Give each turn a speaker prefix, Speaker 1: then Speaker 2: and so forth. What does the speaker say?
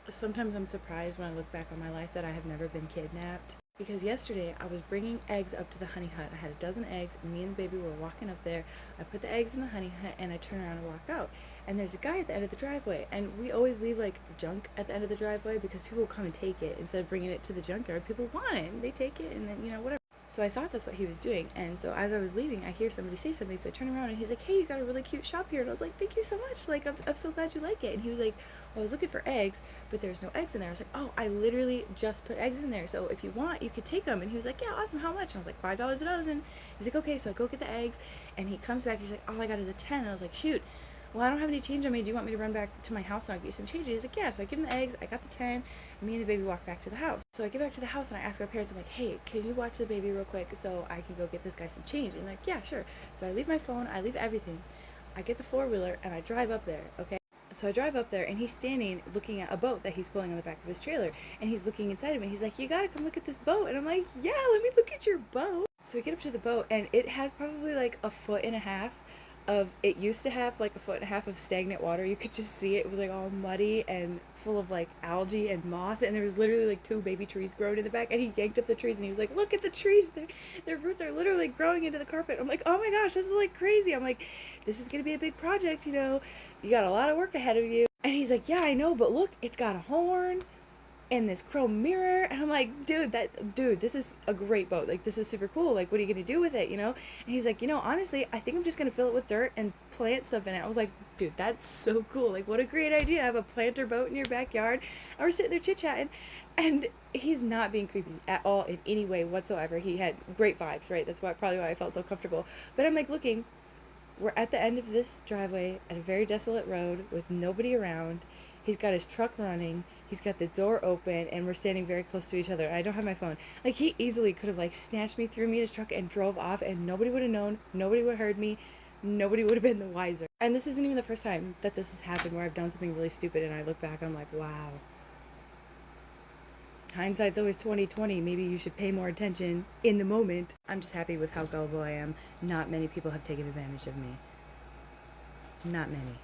Speaker 1: Sometimes I'm surprised when I look back on my life that I have never been kidnapped. Because yesterday I was bringing eggs up to the honey hut. I had a dozen eggs, and me and the baby were walking up there. I put the eggs in the honey hut, and I turn around and walk out. And there's a guy at the end of the driveway, and we always leave like junk at the end of the driveway because people will come and take it instead of bringing it to the junkyard. People want it, and they take it, and then whatever. So I thought that's what he was doing. And so as I was leaving, I hear somebody say something. So I turn around and he's like, "Hey, you got a really cute shop here." And I was like, "Thank you so much. Like, I'm so glad you like it." And he was like, "Well, I was looking for eggs, but there's no eggs in there." I was like, "Oh, I literally just put eggs in there. So if you want, you could take them." And he was like, "Yeah, awesome. How much?" And I was like, $5 a dozen. He's like, "Okay." So I go get the eggs, and he comes back. He's like, "All I got is a 10." And I was like, "Shoot. Well, I don't have any change on me. Do you want me to run back to my house and I'll get you some change?" He's like, "Yeah." So I give him the eggs. I got the 10. And me and the baby walk back to the house. So I get back to the house and I ask my parents, I'm like, "Hey, can you watch the baby real quick so I can go get this guy some change?" And they're like, "Yeah, sure." So I leave my phone. I leave everything. I get the four-wheeler and I drive up there, okay? So I drive up there and he's standing looking at a boat that he's pulling on the back of his trailer. And he's looking inside of it. He's like, "You gotta come look at this boat." And I'm like, "Yeah, let me look at your boat." So we get up to the boat and it has probably like a foot and a half of, it used to have like a foot and a half of stagnant water. You could just see it. It was like all muddy and full of like algae and moss, and there was literally like two baby trees growing in the back. And he yanked up the trees and he was like, "Look at the trees, their roots are literally growing into the carpet." I'm like, "Oh my gosh, this is like crazy." I'm like, "This is gonna be a big project, you got a lot of work ahead of you." And he's like, "Yeah, I know, but look, it's got a horn and this chrome mirror." And I'm like, dude, this is a great boat. Like, this is super cool. Like, what are you gonna do with it, And he's like, "Honestly, I think I'm just gonna fill it with dirt and plant stuff in it." I was like, "Dude, that's so cool. Like, what a great idea. Have a planter boat in your backyard." And we're sitting there chit-chatting, and he's not being creepy at all in any way whatsoever. He had great vibes, right? That's probably why I felt so comfortable. But I'm like looking, we're at the end of this driveway at a very desolate road with nobody around. He's got his truck running. He's got the door open, and we're standing very close to each other. I don't have my phone. Like, he easily could have like snatched me, threw me in his truck, and drove off, and nobody would have known. Nobody would have heard me. Nobody would have been the wiser. And this isn't even the first time that this has happened, where I've done something really stupid, and I look back, and I'm like, wow. Hindsight's always 2020. Maybe you should pay more attention in the moment. I'm just happy with how gullible I am. Not many people have taken advantage of me. Not many.